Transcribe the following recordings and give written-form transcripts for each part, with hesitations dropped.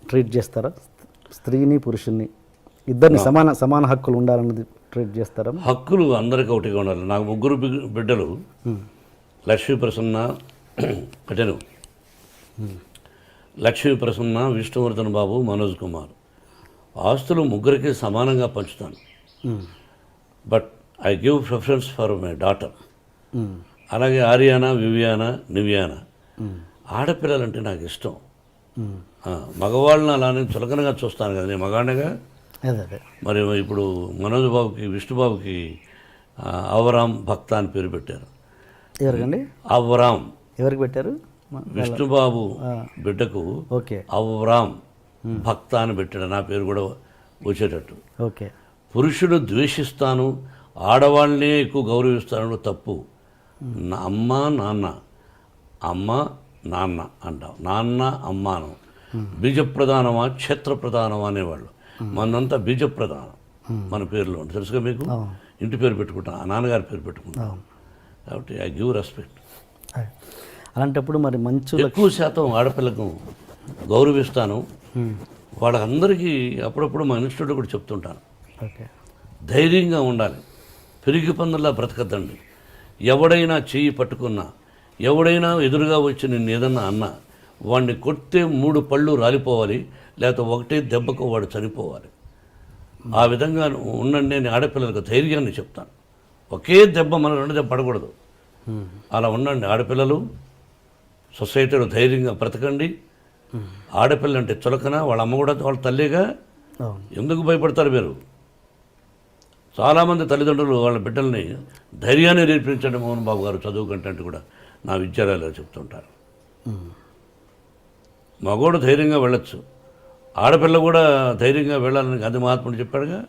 Treat చేస్తారా? స్త్రీని పురుషుని ఇద్దరిని సమాన హక్కులు ఉండాలన్నది ట్రీట్ చేస్తారా? హక్కులు అందరికీ ఒకటిగా ఉండాలి. నాకు ముగ్గురు బిడ్డలు, లక్ష్మీ ప్రసన్న కటెను, లక్ష్మీ ప్రసన్న, విష్ణువర్ధన్ బాబు, మనోజ్ కుమార్. ఆస్తులు ముగ్గురికి సమానంగా పంచుతాను. But I give preference for my daughter. అలాగే ఆర్యానా, వివియానా, నివియానా. ఆడపిల్లలంటే నాకు ఇష్టం. మగవాళ్ళని అలానే చులకనగా చూస్తాను కదా, నేను మగాడిగా. మరి ఇప్పుడు మనోజ్ బాబుకి, విష్ణుబాబుకి అవరామ్ భక్త అని పేరు పెట్టారు. ఎవరికండి? అవరామ్. ఎవరికి పెట్టారు? విష్ణుబాబు బిడ్డకు అవరామ్ భక్త అని పెట్టాడు. నా పేరు కూడా వచ్చేటట్టు. ఓకే. పురుషుడు ద్వేషిస్తాను, ఆడవాళ్ళనే ఎక్కువ గౌరవిస్తాను తప్పు. అమ్మ నాన్న, అమ్మ నాన్న అంటాం. నాన్న అమ్మాను. బీజప్రధానమా క్షేత్రప్రధానమా అనేవాళ్ళు. మనంతా బీజప్రధానం మన పేరులో ఉంటుంది. తెలుసుగా మీకు? ఇంటి పేరు పెట్టుకుంటాం, నాన్నగారి పేరు పెట్టుకుంటాం. కాబట్టి ఐ గివ్ రెస్పెక్ట్. అలాంటప్పుడు మరి మంచు ఎక్కువ శాతం ఆడపిల్లకు గౌరవిస్తాను. వాళ్ళందరికీ అప్పుడప్పుడు మా ఇన్స్టిట్యూట్లో కూడా చెప్తుంటాను, ధైర్యంగా ఉండాలి, పెరిగి పందులా బ్రతకద్దండి. ఎవడైనా చెయ్యి పట్టుకున్నా, ఎవడైనా ఎదురుగా వచ్చి నిన్ను ఏదన్నా అన్నా, వాడిని కొడితే 3 పళ్ళు రాలిపోవాలి, లేకపోతే ఒకటే దెబ్బకు వాడు చనిపోవాలి. ఆ విధంగా ఉండండి అని ఆడపిల్లలకు ధైర్యాన్ని చెప్తాను. ఒకే దెబ్బ మన 2 దెబ్బ పడకూడదు. అలా ఉండండి ఆడపిల్లలు. సొసైటీలో ధైర్యంగా బ్రతకండి. ఆడపిల్ల అంటే చులకన, వాళ్ళ అమ్మ కూడా వాళ్ళ తల్లిగా. ఎందుకు భయపడతారు మీరు? చాలామంది తల్లిదండ్రులు వాళ్ళ బిడ్డల్ని ధైర్యాన్ని నేర్పించండి మోహన్ బాబు గారు చదువు కంటే అంటే కూడా నా విద్యాలయాల్లో చెప్తుంటారు. మగోడు ధైర్యంగా వెళ్ళొచ్చు, ఆడపిల్ల కూడా ధైర్యంగా వెళ్ళాలని గాంధీ మహాత్ముడు చెప్పాడుగా,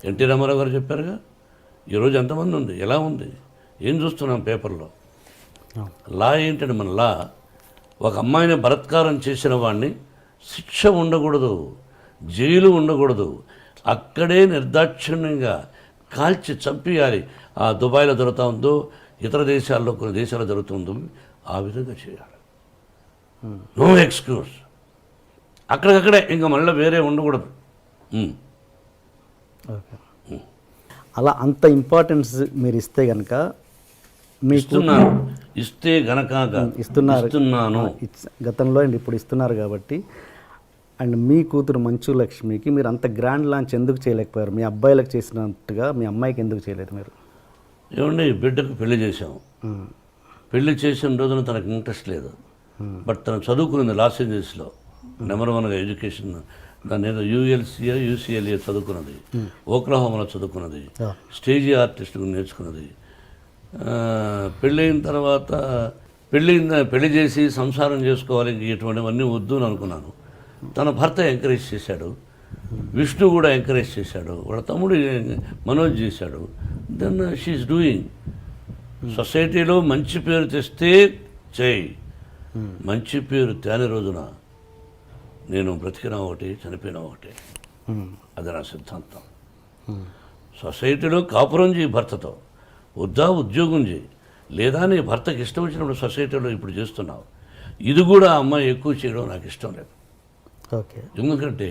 ఎన్టీ రామారావు గారు చెప్పారుగా. ఈరోజు ఎంతమంది ఉంది, ఎలా ఉంది, ఏం చూస్తున్నాం పేపర్లో? లా ఏంటంటే మన లా, ఒక అమ్మాయిని బలాత్కారం చేసిన వాడిని శిక్ష ఉండకూడదు, జైలు ఉండకూడదు, అక్కడే నిర్దాక్షిణ్యంగా కాల్చి చంపేయాలి. ఆ దుబాయ్లో జరుగుతూ ఉందో, ఇతర దేశాల్లో కొన్ని దేశాల్లో జరుగుతుందో ఆ విధంగా చేయాలి. No excuse. అక్కడికక్కడే ఇంకా మళ్ళీ వేరే ఉండకూడదు. అలా అంత ఇంపార్టెన్స్ మీరు ఇస్తే కనుక ఇస్తే గనక ఇస్తున్నాను గతంలో అండ్ ఇప్పుడు ఇస్తున్నారు కాబట్టి. అండ్ మీ కూతురు మంచు లక్ష్మికి మీరు అంత గ్రాండ్ లాంచ్ ఎందుకు చేయలేకపోయారు? మీ అబ్బాయిలకు చేసినట్టుగా మీ అమ్మాయికి ఎందుకు చేయలేదు మీరు? ఏమండి, బిడ్డకు పెళ్లి చేసాం. పెళ్లి చేసిన రోజున తనకు ఇంట్రెస్ట్ లేదు. బట్ తను చదువుకున్నది లాస్ ఏంజల్స్లో నెంబర్ 1గా ఎడ్యుకేషన్. దాని ఏదో యూసీఎల్ఏ చదువుకున్నది, ఓక్లహోమాలో చదువుకున్నది, స్టేజీ ఆర్టిస్ట్ నేర్చుకున్నది. పెళ్ళైన తర్వాత పెళ్లి చేసి సంసారం చేసుకోవాలి, ఇటువంటివన్నీ వద్దు అని అనుకున్నాను. తన భర్త ఎంకరేజ్ చేశాడు, విష్ణు కూడా ఎంకరేజ్ చేశాడు, వాళ్ళ తమ్ముడు మనోజ్ చేశాడు. Then she is doing. సొసైటీలో మంచి పేరు తెస్తే చేయి, మంచి పేరు తేని రోజున నేను బ్రతికినా ఒకటి, చనిపోయినా ఒకటి. అది నా సిద్ధాంతం. సొసైటీలో కాపురం చేయి భర్తతో, వద్దా ఉద్యోగం చేయి, లేదా నీ భర్తకి ఇష్టం వచ్చినప్పుడు సొసైటీలో ఇప్పుడు చేస్తున్నావు. ఇది కూడా అమ్మాయి ఎక్కువ చేయడం నాకు ఇష్టం లేదు. ఓకే. ఎందుకంటే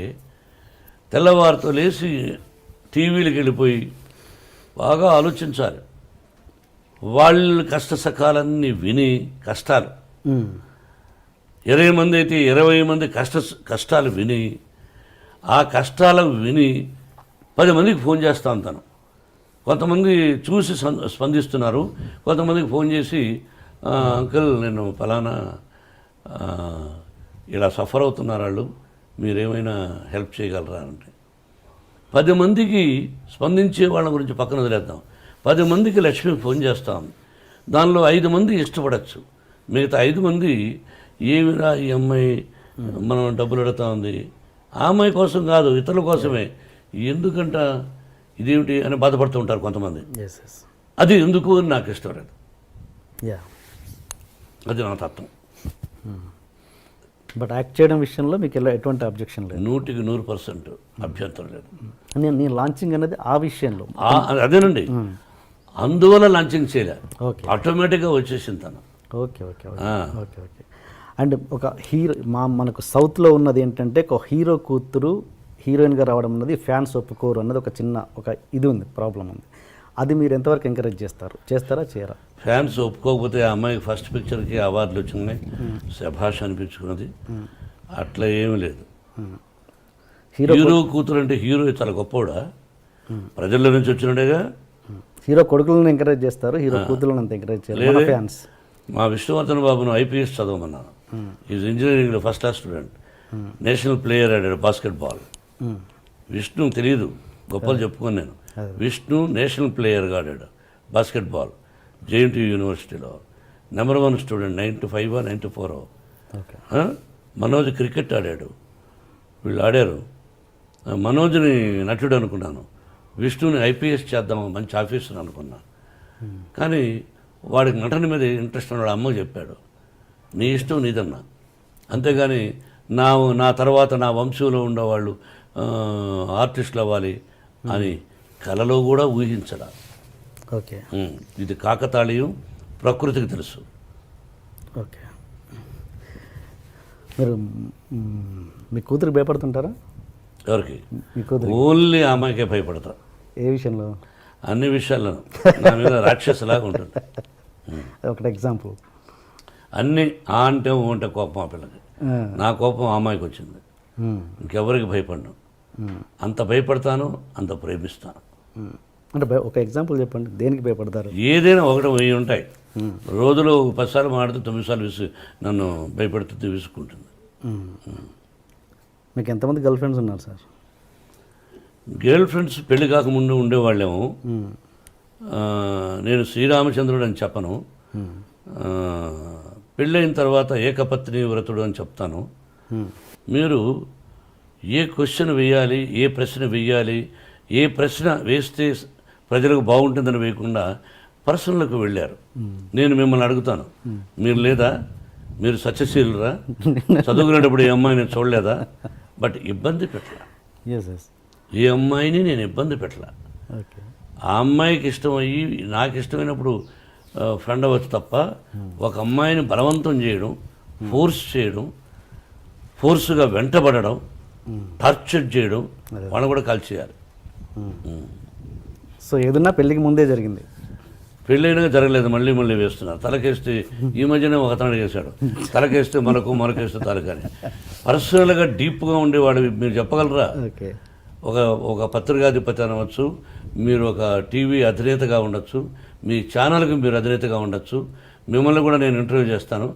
తెల్లవారితో లేచి టీవీలకు వెళ్ళిపోయి బాగా ఆలోచించాలి. వాళ్ళ కష్ట సకాలన్నీ విని, కష్టాలు 20 మంది అయితే 20 మంది కష్టాలు విని, ఆ కష్టాలకు విని 10 మందికి ఫోన్ చేస్తా ఉంటాను. కొంతమంది చూసి స్పందిస్తున్నారు, కొంతమందికి ఫోన్ చేసి అంకుల్ నేను ఫలానా ఇలా సఫర్ అవుతున్నారు వాళ్ళు, మీరేమైనా హెల్ప్ చేయగలరా అంటే 10 మందికి స్పందించే వాళ్ళ గురించి పక్కన వదిలేద్దాం. 10 మందికి లక్ష్మి ఫోన్ చేస్తాం. దానిలో 5 మంది ఇష్టపడచ్చు, మిగతా 5 మంది ఏమిరా ఈ అమ్మాయి మనం డబ్బులు అడుగుతా ఉంది, ఆ అమ్మాయి కోసం కాదు ఇతరుల కోసమే, ఎందుకంట ఇదేమిటి అని బాధపడుతూ ఉంటారు కొంతమంది. అది ఎందుకు అని నాకు ఇష్టం లేదు. అది నా తత్వం. బట్ యాక్ట్ చేయడం విషయంలో మీకు ఎటువంటి అబ్జెక్షన్ లేదు? 100% అభ్యంతరం లేదు. నేను లాంచింగ్ అనేది ఆ విషయంలో అదేనండి, అందువల్ల లాంచింగ్ చేయలేదు, ఆటోమేటిక్గా వచ్చేసింది తను. Okay okay okay okay. And ఒక హీరో మనకు సౌత్లో ఉన్నది ఏంటంటే ఒక హీరో కూతురు హీరోయిన్గా రావడం అన్నది ఫ్యాన్స్ ఒప్పుకోరు అన్నది ఒక ఇది ఉంది, ప్రాబ్లం ఉంది. అది మీరు ఎంతవరకు ఎంకరేజ్ చేస్తారా చేయరా? ఫ్యాన్స్ ఒప్పుకోకపోతే ఆ అమ్మాయికి ఫస్ట్ పిక్చర్కి అవార్డులు వచ్చినాయి, శభాష్ అనిపించుకున్నది. అట్లా ఏమీ లేదు. హీరో కూతురు అంటే హీరో చాలా గొప్పవాడా? ప్రజల్లో నుంచి వచ్చినట్టుగా. హీరో కొడుకులను ఎంకరేజ్ చేస్తారు, హీరో కూతురులను అంత ఎంకరేజ్ చేయరు ఫ్యాన్స్. మా విష్ణువర్ధన్ బాబును ఐపీఎస్ చదవమన్నాను. ఈజ్ ఇంజనీరింగ్లో first class student, national player ఆడాడు బాస్కెట్బాల్. విష్ణు తెలియదు, గొప్పలు చెప్పుకొని నేను. విష్ణు నేషనల్ ప్లేయర్గా ఆడాడు బాస్కెట్బాల్ జేఎన్టీయూ యూనివర్సిటీలో. Number 1 student, 95 94. మనోజ్ క్రికెట్ ఆడాడు. వీళ్ళు ఆడారు. మనోజ్ని నటుడు అనుకున్నాను, విష్ణుని ఐపీఎస్ చేద్దాం మంచి ఆఫీసర్ అనుకున్నాను. కానీ వాడికి నటన మీద ఇంట్రెస్ట్ ఉన్నాడు. అమ్మ చెప్పాడు, నీ ఇష్టం నీదన్నా, అంతేగాని నా తర్వాత నా వంశంలో ఉండేవాళ్ళు ఆర్టిస్టులు అవ్వాలి అని కలలో కూడా ఊహించడా. ఓకే, ఇది కాకతాళీయం, ప్రకృతికి తెలుసు. ఓకే, మీరు మీ కూతురు భయపడుతుంటారా? ఎవరికి? మీ కూతురు. ఓన్లీ ఆ అమ్మాయికే భయపడతా. ఏ విషయంలో? అన్ని విషయాల్లోనూ నా మీద రాక్షసులాగా ఉంటుంది. ఒకటి ఎగ్జాంపుల్. అన్నీ ఆ అంటే ఊ అంటే కోపం ఆ పిల్లకి. నా కోపం ఆ అమ్మాయికి వచ్చింది. ఇంకెవరికి భయపడను. అంత భయపడతాను, అంత ప్రేమిస్తాను. అంటే ఒక ఎగ్జాంపుల్ చెప్పండి, దేనికి భయపడతారు? ఏదైనా 1 ఉంటాయి. రోజులో 10 సార్లు మాడితే 9 సార్లు నన్ను భయపెడుతుంది, విసుక్కుంటుంది. మీకు ఎంతమంది గర్ల్ ఫ్రెండ్స్ ఉన్నారు సార్? గర్ల్ ఫ్రెండ్స్ పెళ్లి కాకముందు ఉండేవాళ్ళేమో. నేను శ్రీరామచంద్రుడు అని చెప్పను. పెళ్ళైన తర్వాత ఏకపత్ని వ్రతుడు అని చెప్తాను. మీరు ఏ క్వశ్చన్ వేయాలి, ఏ ప్రశ్న వేయాలి, ఏ ప్రశ్న వేస్తే ప్రజలకు బాగుంటుందని వేయకుండా పర్సనల్కి వెళ్ళారు. నేను మిమ్మల్ని అడుగుతాను, మీరు లేదా? మీరు సత్యశీలురా? చదువుకునేటప్పుడు ఏ అమ్మాయిని చూడలేదా? బట్ ఇబ్బంది పెట్టలా. ఏ అమ్మాయిని నేను ఇబ్బంది పెట్టలా. ఆ అమ్మాయికి ఇష్టమయ్యి నాకు ఇష్టమైనప్పుడు ఫ్రెండ్ అవ్వచ్చు తప్ప ఒక అమ్మాయిని బలవంతం చేయడం, ఫోర్స్ చేయడం, ఫోర్స్గా వెంటబడడం, టార్చర్ చేయడం, వాళ్ళు కూడా కాల్చేయాలి. సో ఏదన్నా పెళ్ళికి ముందే జరిగింది? పెళ్ళైనా జరగలేదు, మళ్ళీ వేస్తున్నారు. తలకేస్తే ఈ మధ్యనే ఒక అతను అడిగేశాడు, తలకేస్తే మనకేస్తే తలకని. పర్సనల్గా డీప్గా ఉండేవాడు మీరు చెప్పగలరా? ఒక పత్రికాధిపతి అనవచ్చు, మీరు ఒక టీవీ అధినేతగా ఉండొచ్చు, మీ ఛానల్కి మీరు అధినేతగా ఉండొచ్చు. మిమ్మల్ని కూడా నేను ఇంటర్వ్యూ చేస్తాను,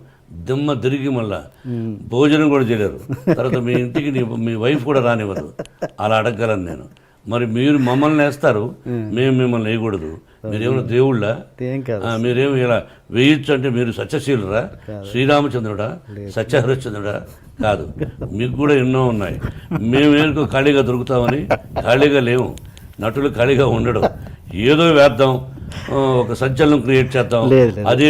దిమ్మ తిరిగి మళ్ళా భోజనం కూడా చేయలేరు. తర్వాత మీ ఇంటికి మీ వైఫ్ కూడా రానివ్వదు. అలా అడగగలను నేను. మరి మీరు మమ్మల్ని వేస్తారు, మేము మిమ్మల్ని వేయకూడదు. మీరేమైనా దేవుళ్ళ? మీరేమి ఇలా వేయచ్చు అంటే మీరు సత్యశీలురా? శ్రీరామచంద్రుడా? సత్యహరిశ్చంద్రుడా? కాదు. మీకు కూడా ఎన్నో ఉన్నాయి. మేమేనుకో ఖాళీగా దొరుకుతామని ఖాళీగా లేవు. నటులు ఖాళీగా ఉండడం. ఏదో వేద్దాం, ఒక సంచలనం క్రియేట్ చేద్దాం, అదే